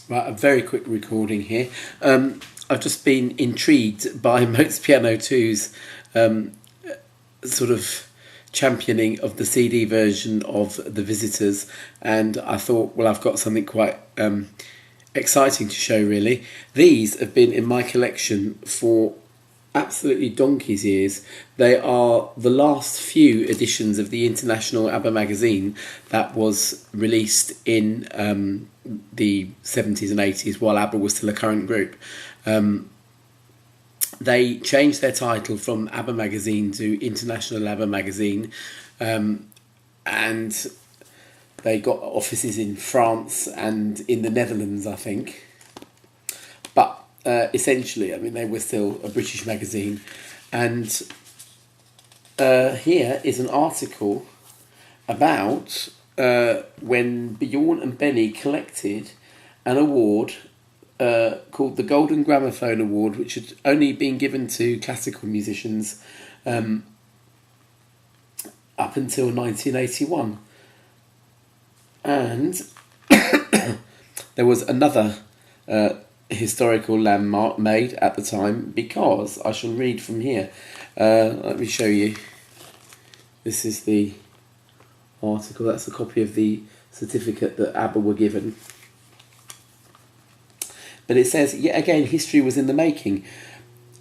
Right, a very quick recording here. I've just been intrigued by Moats Piano 2's sort of championing of the CD version of The Visitors, and I thought, well, I've got something quite exciting to show, really. These have been in my collection for absolutely donkey's years. They are the last few editions of the International ABBA Magazine that was released in the 70s and 80s while ABBA was still a current group. They changed their title from ABBA Magazine to International ABBA Magazine, and they got offices in France and in the Netherlands, I think. But essentially, I mean, they were still a British magazine. And here is an article about when Bjorn and Benny collected an award called the Golden Gramophone Award, which had only been given to classical musicians up until 1981. And there was another historical landmark made at the time, because I shall read from here. Let me show you. This is the article. That's a copy of the certificate that ABBA were given. But it says, yet again, history was in the making.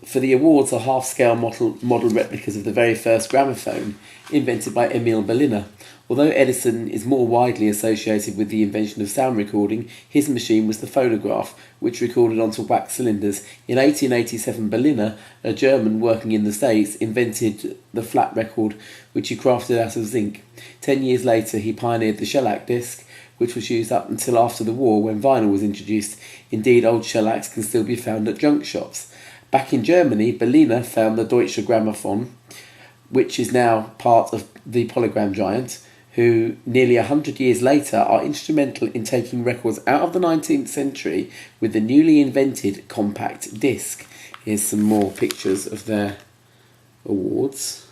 For the awards are half-scale model replicas of the very first gramophone, invented by Emil Berliner. Although Edison is more widely associated with the invention of sound recording, his machine was the phonograph, which recorded onto wax cylinders. In 1887, Berliner, a German working in the States, invented the flat record, which he crafted out of zinc. 10 years later, he pioneered the shellac disc, which was used up until after the war, when vinyl was introduced. Indeed, old shellacs can still be found at junk shops. Back in Germany, Berliner found the Deutsche Grammophon, which is now part of the Polygram giant, who nearly 100 years later are instrumental in taking records out of the 19th century with the newly invented compact disc. Here's some more pictures of their awards.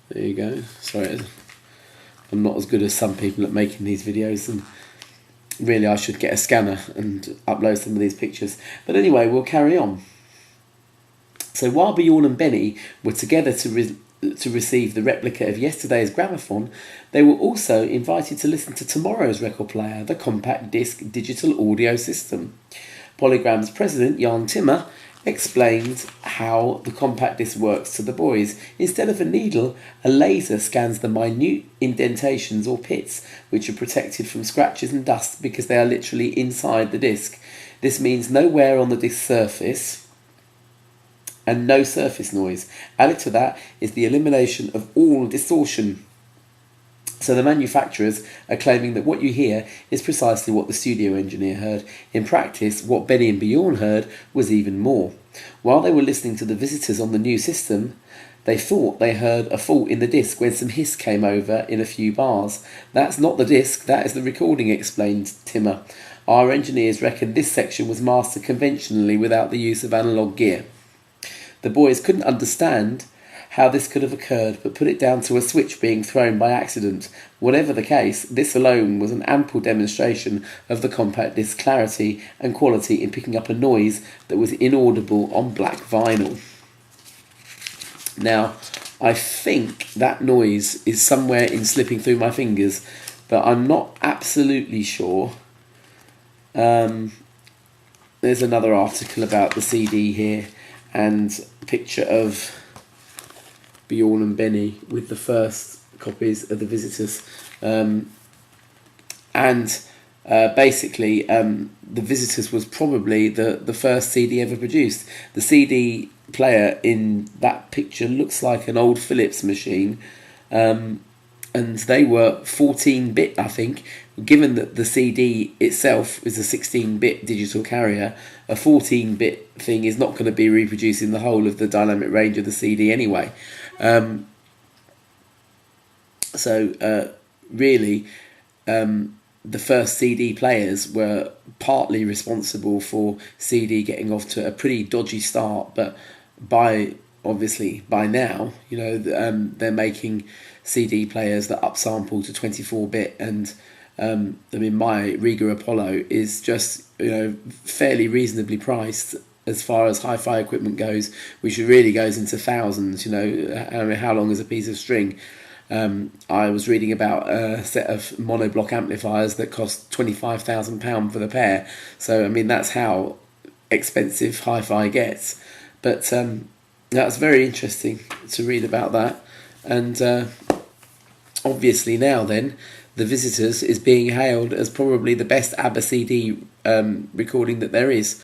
There you go. Sorry, I'm not as good as some people at making these videos, and really I should get a scanner and upload some of these pictures. But anyway, we'll carry on. So while Bjorn and Benny were together to receive the replica of yesterday's gramophone, they were also invited to listen to tomorrow's record player, the compact disc digital audio system. Polygram's president, Jan Timmer, explained how the compact disc works to the boys. Instead of a needle, a laser scans the minute indentations or pits, which are protected from scratches and dust because they are literally inside the disc. This means no wear on the disc surface and no surface noise. Added to that is the elimination of all distortion. So the manufacturers are claiming that what you hear is precisely what the studio engineer heard. In practice, what Benny and Bjorn heard was even more. While they were listening to the Visitors on the new system, they thought they heard a fault in the disc when some hiss came over in a few bars. That's not the disc, that is the recording, explained Timmer. Our engineers reckon this section was mastered conventionally without the use of analogue gear. The boys couldn't understand how this could have occurred, but put it down to a switch being thrown by accident. Whatever the case, this alone was an ample demonstration of the compact disc's clarity and quality in picking up a noise that was inaudible on black vinyl. Now, I think that noise is somewhere in slipping through my fingers, but I'm not absolutely sure. There's another article about the CD here, and a picture of Bjorn and Benny with the first copies of the Visitors. Basically, the Visitors was probably the first CD ever produced. The CD player in that picture looks like an old Philips machine, and they were 14-bit, I think. Given that the CD itself is a 16-bit digital carrier, a 14-bit thing is not going to be reproducing the whole of the dynamic range of the CD anyway. Really, the first CD players were partly responsible for CD getting off to a pretty dodgy start, but by now, they're making CD players that upsample to 24-bit and I mean, my Riga Apollo is just, fairly reasonably priced as far as hi-fi equipment goes, which really goes into thousands. I mean, how long is a piece of string? I was reading about a set of monoblock amplifiers that cost £25,000 for the pair. So, I mean, that's how expensive hi-fi gets. But that's very interesting to read about that. And obviously now then, The Visitors is being hailed as probably the best ABBA CD recording that there is.